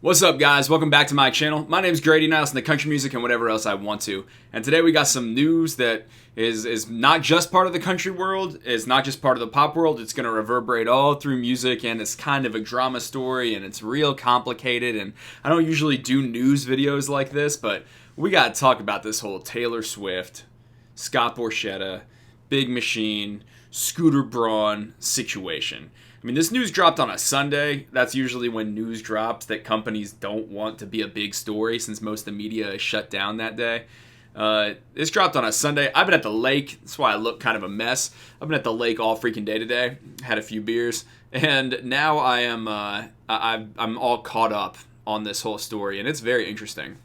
What's up, guys? Welcome back to my channel. My name is Grady and I listen to country music and whatever else I want to. And today we got some news that is not just part of the country world, is not just part of the pop world. It's going to reverberate all through music, and it's kind of a drama story, and it's real complicated. And I don't usually do news videos like this, but we got to talk about this whole Taylor Swift, Scott Borchetta, Big Machine, Scooter Braun situation. I mean, this news dropped on a Sunday. That's usually when news drops that companies don't want to be a big story since most of the media is shut down that day. This dropped on a Sunday. I've been at the lake. That's why I look kind of a mess. I've been at the lake all freaking day today. Had a few beers. And now I am, I'm all caught up on this whole story. And it's very interesting.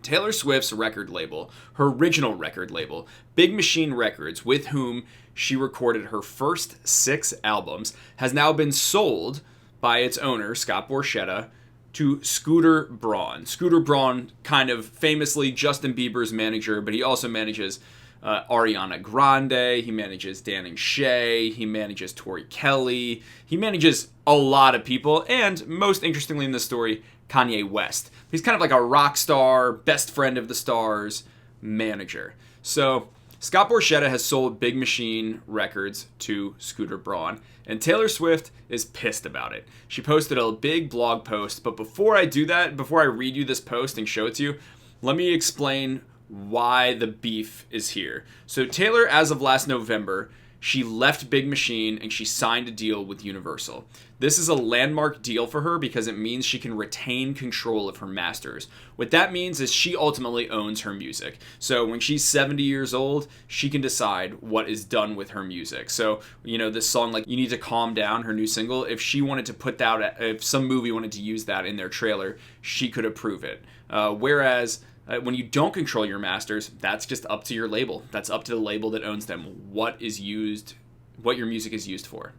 Taylor Swift's record label, her original record label, Big Machine Records, with whom she recorded her first 6 albums, has now been sold by its owner, Scott Borchetta, to Scooter Braun. Scooter Braun, kind of famously Justin Bieber's manager, but he also manages Ariana Grande, he manages Dan and Shay, he manages Tori Kelly, he manages a lot of people, and most interestingly in this story, Kanye West. He's kind of like a rock star, best friend of the stars manager. So Scott Borchetta has sold Big Machine Records to Scooter Braun, and Taylor Swift is pissed about it. She posted a big blog post, but before I do that, before I read you this post and show it to you, let me explain why the beef is here. So Taylor, as of last November, she left Big Machine and she signed a deal with Universal. This is a landmark deal for her because it means she can retain control of her masters. What that means is she ultimately owns her music. So when she's 70 years old, she can decide what is done with her music. So, you know, this song like You Need to Calm Down, her new single, if she wanted to put that, if some movie wanted to use that in their trailer, she could approve it. Whereas when you don't control your masters, that's just up to your label. That's up to the label that owns them, what your music is used for.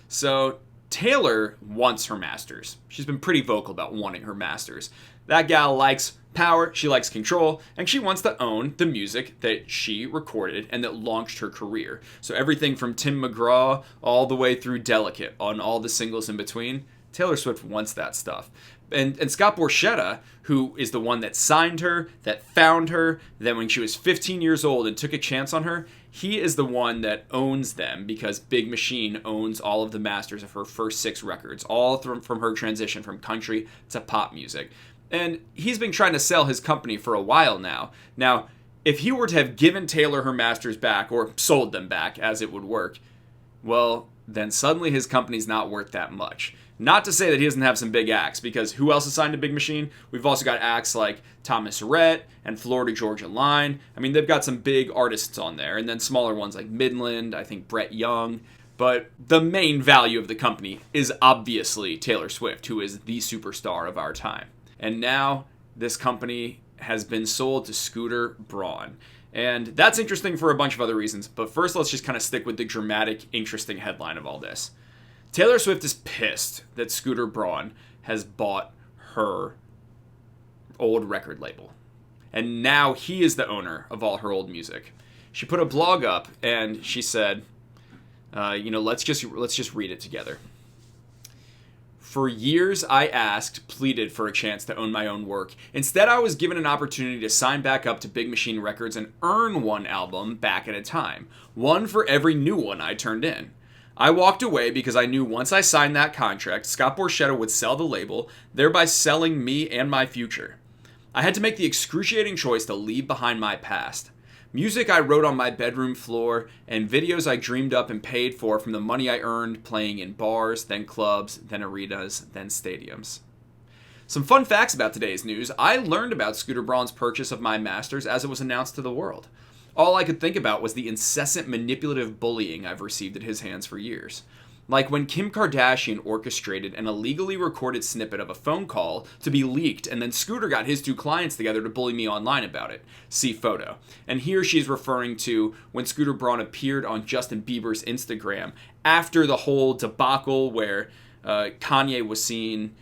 So Taylor wants her masters. She's been pretty vocal about wanting her masters. That gal likes power, she likes control, and she wants to own the music that she recorded and that launched her career. So everything from Tim McGraw all the way through Delicate, on all the singles in between, Taylor Swift wants that stuff. And Scott Borchetta, who is the one that signed her, that found her, then when she was 15 years old and took a chance on her, he is the one that owns them because Big Machine owns all of the masters of her first 6 records, all from her transition from country to pop music. And he's been trying to sell his company for a while now. Now, if he were to have given Taylor her masters back, or sold them back, as it would work, well, then suddenly his company's not worth that much. Not to say that he doesn't have some big acts, because who else is signed to Big Machine? We've also got acts like Thomas Rhett and Florida Georgia Line. I mean, they've got some big artists on there, and then smaller ones like Midland, I think Brett Young. But the main value of the company is obviously Taylor Swift, who is the superstar of our time. And now this company has been sold to Scooter Braun. And that's interesting for a bunch of other reasons. But first, let's just kind of stick with the dramatic, interesting headline of all this. Taylor Swift is pissed that Scooter Braun has bought her old record label. And now he is the owner of all her old music. She put a blog up and she said, let's just read it together. For years, I asked, pleaded for a chance to own my own work. Instead, I was given an opportunity to sign back up to Big Machine Records and earn one album back at a time. One for every new one I turned in. I walked away because I knew once I signed that contract, Scott Borchetta would sell the label, thereby selling me and my future. I had to make the excruciating choice to leave behind my past. Music I wrote on my bedroom floor, and videos I dreamed up and paid for from the money I earned playing in bars, then clubs, then arenas, then stadiums. Some fun facts about today's news. I learned about Scooter Braun's purchase of my masters as it was announced to the world. All I could think about was the incessant manipulative bullying I've received at his hands for years. Like when Kim Kardashian orchestrated an illegally recorded snippet of a phone call to be leaked, and then Scooter got his 2 clients together to bully me online about it. See photo. And here she's referring to when Scooter Braun appeared on Justin Bieber's Instagram after the whole debacle where Kanye was seen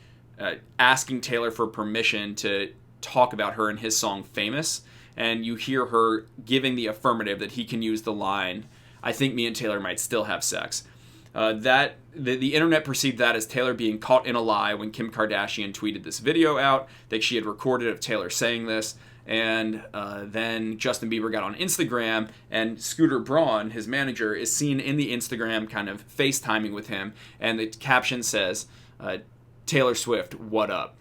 asking Taylor for permission to talk about her in his song Famous. And you hear her giving the affirmative that he can use the line, I think me and Taylor might still have sex. That the internet perceived that as Taylor being caught in a lie when Kim Kardashian tweeted this video out that she had recorded of Taylor saying this. And then Justin Bieber got on Instagram, and Scooter Braun, his manager, is seen in the Instagram kind of FaceTiming with him. And the caption says, Taylor Swift, what up?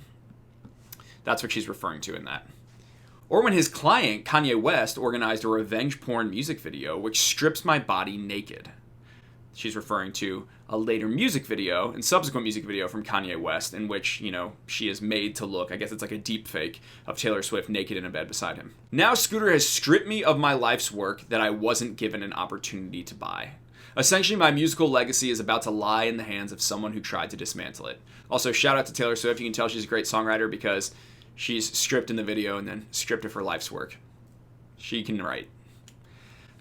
That's what she's referring to in that. Or when his client, Kanye West, organized a revenge porn music video, which strips my body naked. She's referring to a later music video and subsequent music video from Kanye West in which, she is made to look, I guess it's like a deep fake of Taylor Swift naked in a bed beside him. Now Scooter has stripped me of my life's work that I wasn't given an opportunity to buy. Essentially, my musical legacy is about to lie in the hands of someone who tried to dismantle it. Also, shout out to Taylor Swift. You can tell she's a great songwriter because she's stripped in the video and then stripped of her life's work. She can write.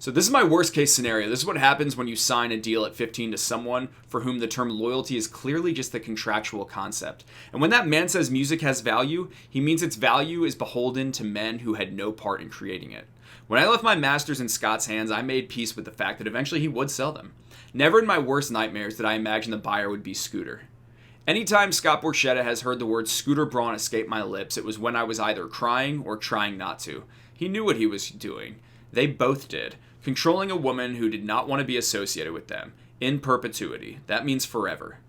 So this is my worst case scenario. This is what happens when you sign a deal at 15 to someone for whom the term loyalty is clearly just a contractual concept. And when that man says music has value, he means its value is beholden to men who had no part in creating it. When I left my masters in Scott's hands, I made peace with the fact that eventually he would sell them. Never in my worst nightmares did I imagine the buyer would be Scooter. Anytime Scott Borchetta has heard the word Scooter Braun escape my lips, it was when I was either crying or trying not to. He knew what he was doing. They both did. Controlling a woman who did not want to be associated with them. In perpetuity. That means forever.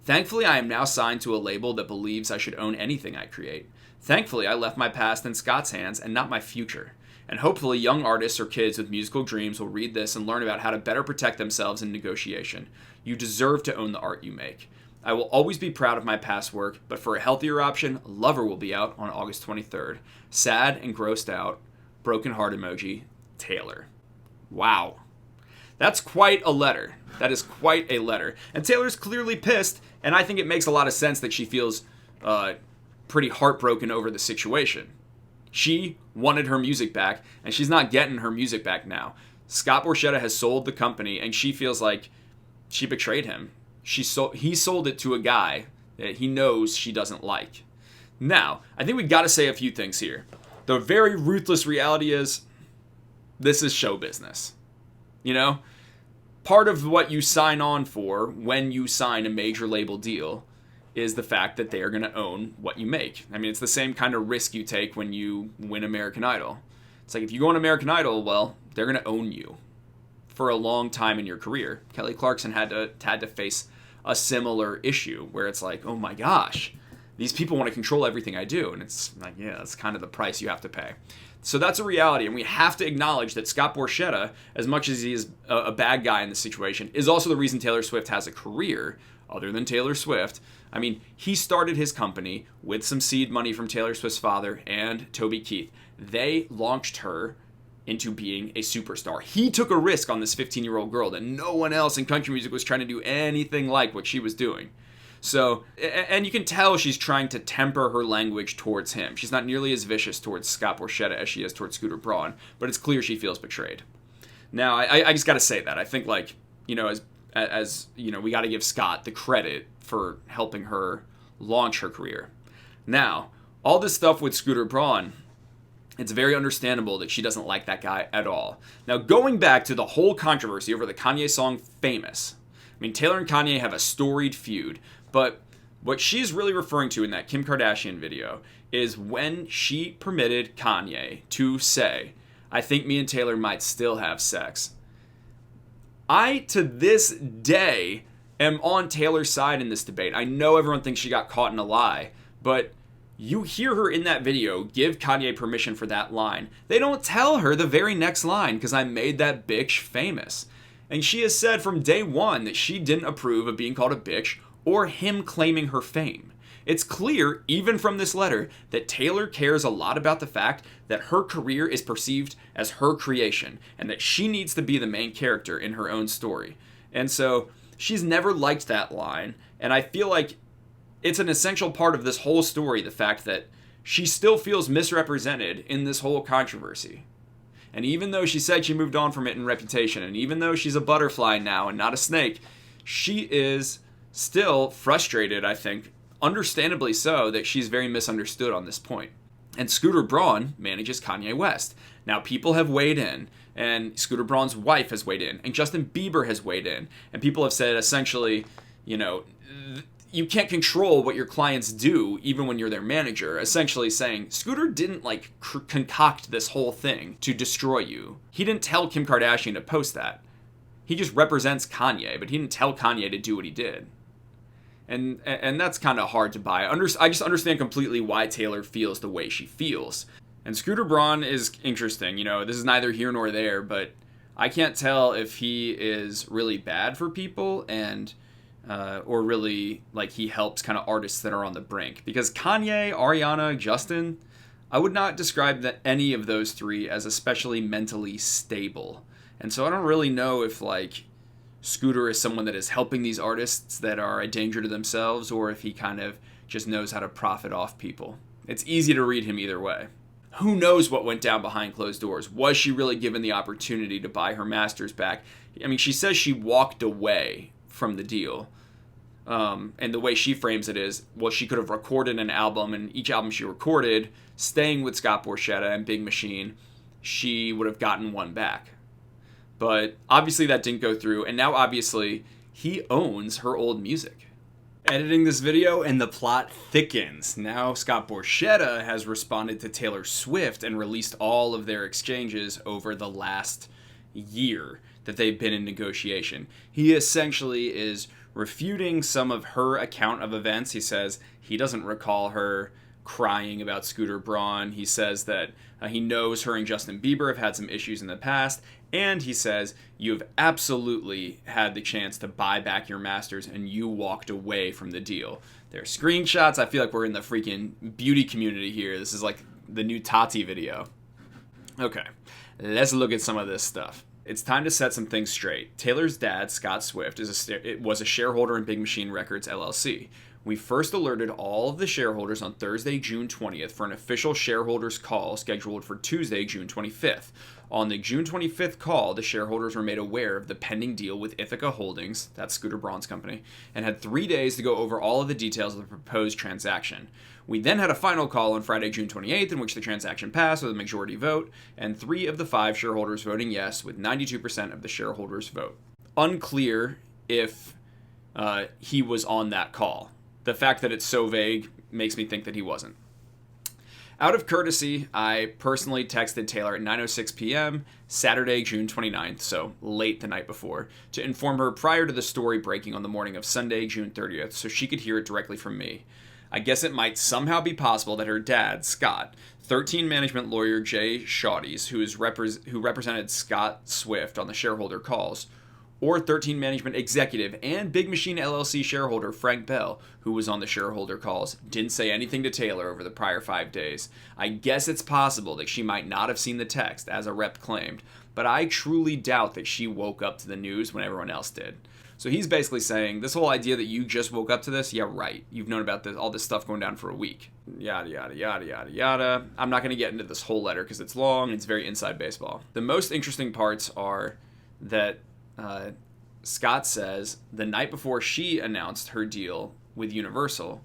Thankfully, I am now signed to a label that believes I should own anything I create. Thankfully, I left my past in Scott's hands and not my future. And hopefully, young artists or kids with musical dreams will read this and learn about how to better protect themselves in negotiation. You deserve to own the art you make. I will always be proud of my past work, but for a healthier option, Lover will be out on August 23rd. Sad and grossed out. Broken heart emoji. Taylor. Wow. That's quite a letter. That is quite a letter. And Taylor's clearly pissed, and I think it makes a lot of sense that she feels pretty heartbroken over the situation. She wanted her music back, and she's not getting her music back now. Scott Borchetta has sold the company, and she feels like she betrayed him. He sold it to a guy that he knows she doesn't like. Now, I think we got to say a few things here. The very ruthless reality is, this is show business. Part of what you sign on for when you sign a major label deal is the fact that they are going to own what you make. I mean, it's the same kind of risk you take when you win American Idol. It's like if you go on American Idol, well, they're going to own you for a long time in your career. Kelly Clarkson had to face a similar issue where it's like, oh my gosh, these people want to control everything I do. And it's like, yeah, that's kind of the price you have to pay. So that's a reality, and we have to acknowledge that Scott Borchetta, as much as he is a bad guy in this situation, is also the reason Taylor Swift has a career, other than Taylor Swift. I mean, he started his company with some seed money from Taylor Swift's father and Toby Keith. They launched her into being a superstar. He took a risk on this 15-year-old girl that no one else in country music was trying to do anything like what she was doing. So, and you can tell she's trying to temper her language towards him. She's not nearly as vicious towards Scott Borchetta as she is towards Scooter Braun, but it's clear she feels betrayed. Now, I just got to say that. I think, as we got to give Scott the credit for helping her launch her career. Now, all this stuff with Scooter Braun, it's very understandable that she doesn't like that guy at all. Now, going back to the whole controversy over the Kanye song Famous, I mean, Taylor and Kanye have a storied feud, but what she's really referring to in that Kim Kardashian video is when she permitted Kanye to say, I think me and Taylor might still have sex. I, to this day, am on Taylor's side in this debate. I know everyone thinks she got caught in a lie, but you hear her in that video give Kanye permission for that line. They don't tell her the very next line, because I made that bitch famous. And she has said from day one that she didn't approve of being called a bitch or him claiming her fame. It's clear, even from this letter, that Taylor cares a lot about the fact that her career is perceived as her creation and that she needs to be the main character in her own story. And so she's never liked that line, and I feel like it's an essential part of this whole story, the fact that she still feels misrepresented in this whole controversy. And even though she said she moved on from it in reputation, and even though she's a butterfly now and not a snake, she is still frustrated, I think, understandably so, that she's very misunderstood on this point. And Scooter Braun manages Kanye West. Now, people have weighed in, and Scooter Braun's wife has weighed in, and Justin Bieber has weighed in, and people have said essentially, you can't control what your clients do even when you're their manager, essentially saying Scooter didn't concoct this whole thing to destroy you. He didn't tell Kim Kardashian to post that. He just represents Kanye, but he didn't tell Kanye to do what he did. And that's kind of hard to buy. I just understand completely why Taylor feels the way she feels. And Scooter Braun is interesting. This is neither here nor there, but I can't tell if he is really bad for people or really he helps kind of artists that are on the brink. Because Kanye, Ariana, Justin, I would not describe any of those three as especially mentally stable. And so I don't really know if Scooter is someone that is helping these artists that are a danger to themselves, or if he kind of just knows how to profit off people. It's easy to read him either way. Who knows what went down behind closed doors? Was she really given the opportunity to buy her masters back? I mean, she says she walked away from the deal. And the way she frames it is, well, she could have recorded an album, and each album she recorded, staying with Scott Borchetta and Big Machine, she would have gotten one back. But obviously that didn't go through, and now obviously he owns her old music. Editing this video, and the plot thickens. Now Scott Borchetta has responded to Taylor Swift and released all of their exchanges over the last year that they've been in negotiation. He essentially is refuting some of her account of events. He says he doesn't recall her crying about Scooter Braun. He says that he knows her and Justin Bieber have had some issues in the past, and he says you've absolutely had the chance to buy back your masters and you walked away from the deal. There are screenshots. I feel like we're in the freaking beauty community here. This is like the new Tati video. Okay, let's look at some of this stuff. It's time to set some things straight. Taylor's dad, Scott Swift, was a shareholder in Big Machine Records, LLC. We first alerted all of the shareholders on Thursday, June 20th for an official shareholders call scheduled for Tuesday, June 25th. On the June 25th call, the shareholders were made aware of the pending deal with Ithaca Holdings, that's Scooter Braun's company, and had 3 days to go over all of the details of the proposed transaction. We then had a final call on Friday, June 28th, in which the transaction passed with a majority vote, and 3 of the 5 shareholders voting yes, with 92% of the shareholders vote. Unclear if he was on that call. The fact that it's so vague makes me think that he wasn't. Out of courtesy, I personally texted Taylor at 9:06 p.m. Saturday, June 29th, so late the night before, to inform her prior to the story breaking on the morning of Sunday, June 30th, so she could hear it directly from me. I guess it might somehow be possible that her dad, Scott, 13 management lawyer Jay Shawties, who represented Scott Swift on the shareholder calls, or 13 management executive and Big Machine LLC shareholder Frank Bell, who was on the shareholder calls, didn't say anything to Taylor over the prior 5 days. I guess it's possible that she might not have seen the text, as a rep claimed, but I truly doubt that she woke up to the news when everyone else did. So he's basically saying, this whole idea that you just woke up to this, yeah, right. You've known about all this stuff going down for a week. Yada, yada, yada, yada, yada. I'm not going to get into this whole letter because it's long and it's very inside baseball. The most interesting parts are that Scott says the night before she announced her deal with Universal,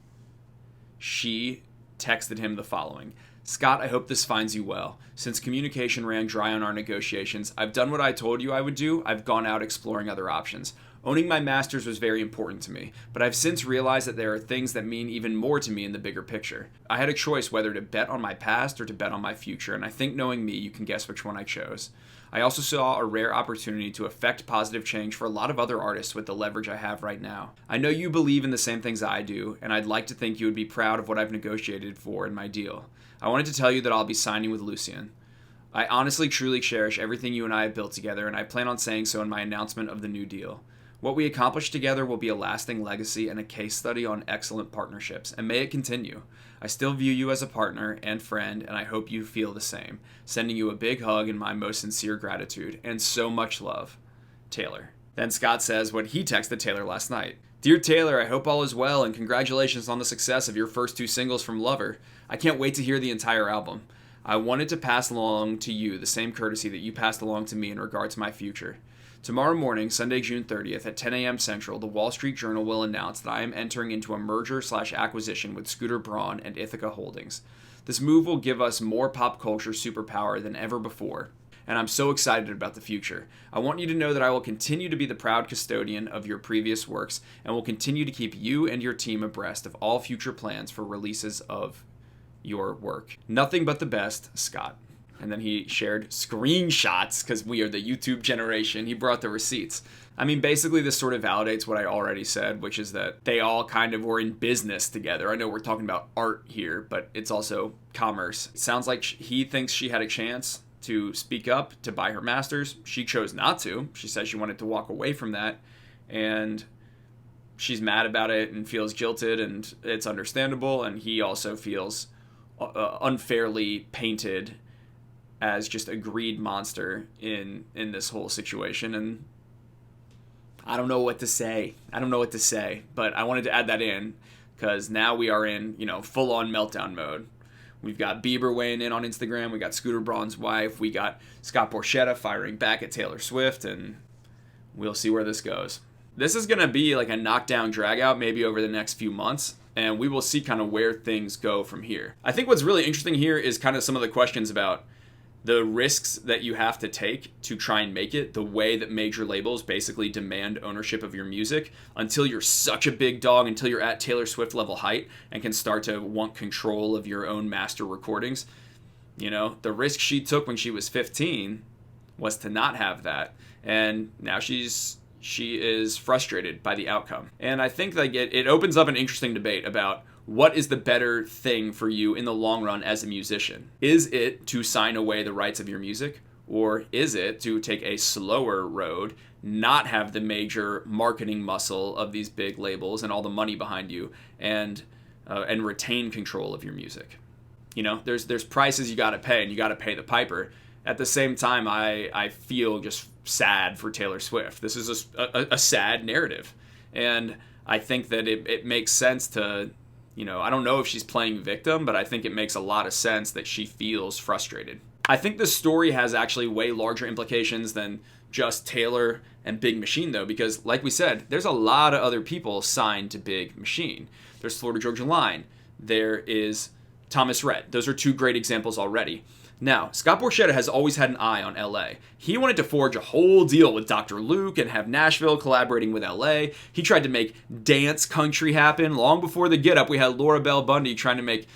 she texted him the following. Scott, I hope this finds you well. Since communication ran dry on our negotiations, I've done what I told you I would do. I've gone out exploring other options. Owning my masters was very important to me, but I've since realized that there are things that mean even more to me in the bigger picture. I had a choice whether to bet on my past or to bet on my future, and I think knowing me, you can guess which one I chose. I also saw a rare opportunity to affect positive change for a lot of other artists with the leverage I have right now. I know you believe in the same things I do, and I'd like to think you would be proud of what I've negotiated for in my deal. I wanted to tell you that I'll be signing with Lucien. I honestly truly cherish everything you and I have built together, and I plan on saying so in my announcement of the new deal. What we accomplish together will be a lasting legacy and a case study on excellent partnerships, and may it continue. I still view you as a partner and friend, and I hope you feel the same. Sending you a big hug and my most sincere gratitude, and so much love. Taylor. Then Scott says what he texted Taylor last night. Dear Taylor, I hope all is well, and congratulations on the success of your first 2 singles from Lover. I can't wait to hear the entire album. I wanted to pass along to you the same courtesy that you passed along to me in regard to my future. Tomorrow morning, Sunday, June 30th at 10 a.m. Central, the Wall Street Journal will announce that I am entering into a merger/acquisition with Scooter Braun and Ithaca Holdings. This move will give us more pop culture superpower than ever before, and I'm so excited about the future. I want you to know that I will continue to be the proud custodian of your previous works and will continue to keep you and your team abreast of all future plans for releases of your work. Nothing but the best, Scott. And then he shared screenshots because we are the YouTube generation. He brought the receipts. I mean, basically, this sort of validates what I already said, which is that they all kind of were in business together. I know we're talking about art here, but it's also commerce. It sounds like he thinks she had a chance to speak up, to buy her masters. She chose not to. She said she wanted to walk away from that. And she's mad about it and feels guilted, and it's understandable. And he also feels unfairly painted as just a greed monster in this whole situation. And I don't know what to say. But I wanted to add that in because now we are in, full-on meltdown mode. We've got Bieber weighing in on Instagram. We got Scooter Braun's wife. We got Scott Borchetta firing back at Taylor Swift, and we'll see where this goes. This is going to be like a knockdown drag-out maybe over the next few months, and we will see kind of where things go from here. I think what's really interesting here is kind of some of the questions about the risks that you have to take to try and make it, the way that major labels basically demand ownership of your music until you're such a big dog, until you're at Taylor Swift level height and can start to want control of your own master recordings. The risk she took when she was 15 was to not have that. And now she is frustrated by the outcome. And I think like it opens up an interesting debate about what is the better thing for you in the long run as a musician? Is it to sign away the rights of your music? Or is it to take a slower road, not have the major marketing muscle of these big labels and all the money behind you, and retain control of your music? There's prices you got to pay, and you got to pay the piper. At the same time, I feel just sad for Taylor Swift. This is a sad narrative. And I think that it makes sense to... I don't know if she's playing victim, but I think it makes a lot of sense that she feels frustrated. I think this story has actually way larger implications than just Taylor and Big Machine, though, because like we said, there's a lot of other people signed to Big Machine. There's Florida Georgia Line. There is Thomas Rhett. Those are two great examples already. Now, Scott Borchetta has always had an eye on LA. He wanted to forge a whole deal with Dr. Luke and have Nashville collaborating with LA. He tried to make dance country happen. Long before the Get Up, we had Laura Bell Bundy trying to make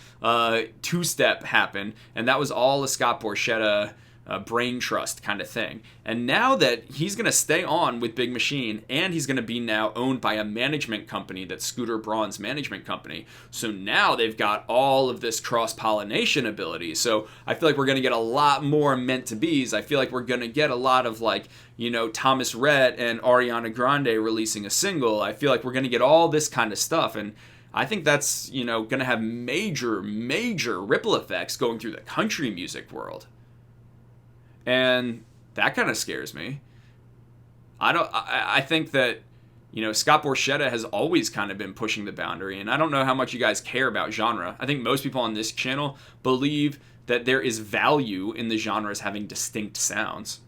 two-step happen, and that was all a Scott Borchetta brain trust kind of thing. And now that he's going to stay on with Big Machine, and he's going to be now owned by a management company that's Scooter Braun's management company, so now they've got all of this cross-pollination ability. So I feel like we're going to get a lot more meant to be's. I feel like we're going to get a lot of Thomas Rhett and Ariana Grande releasing a single. I feel like we're going to get all this kind of stuff, and I think that's going to have major ripple effects going through the country music world. And that kind of scares me. I think that, Scott Borchetta has always kind of been pushing the boundary, and I don't know how much you guys care about genre. I think most people on this channel believe that there is value in the genres having distinct sounds.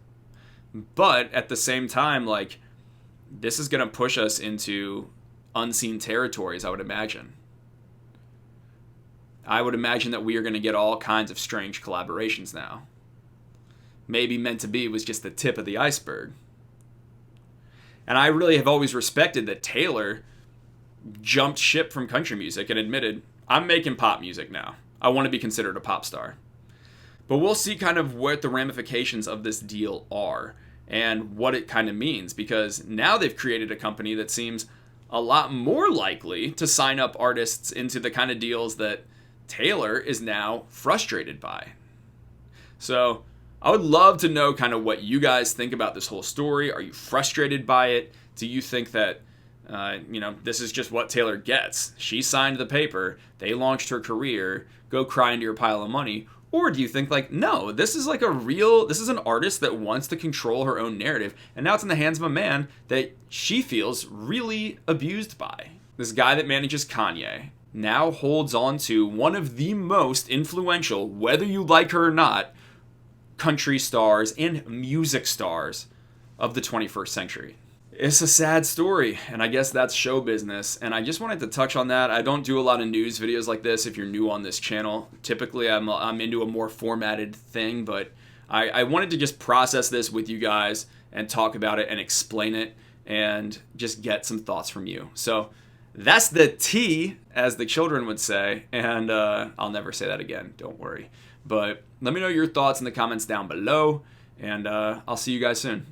But at the same time, this is going to push us into unseen territories, I would imagine. I would imagine that we are going to get all kinds of strange collaborations now. Maybe Meant to Be was just the tip of the iceberg. And I really have always respected that Taylor jumped ship from country music and admitted, I'm making pop music now. I want to be considered a pop star. But we'll see kind of what the ramifications of this deal are and what it kind of means, because now they've created a company that seems a lot more likely to sign up artists into the kind of deals that Taylor is now frustrated by. So I would love to know kind of what you guys think about this whole story. Are you frustrated by it? Do you think that, this is just what Taylor gets? She signed the paper. They launched her career. Go cry into your pile of money. Or do you think no, this is this is an artist that wants to control her own narrative, and now it's in the hands of a man that she feels really abused by. This guy that manages Kanye now holds on to one of the most influential, whether you like her or not, country stars and music stars of the 21st century. It's a sad story, and I guess that's show business, and I just wanted to touch on that. I don't do a lot of news videos like this if you're new on this channel. Typically, I'm into a more formatted thing, but I wanted to just process this with you guys and talk about it and explain it and just get some thoughts from you. So that's the tea, as the children would say, and I'll never say that again, don't worry. But let me know your thoughts in the comments down below, and I'll see you guys soon.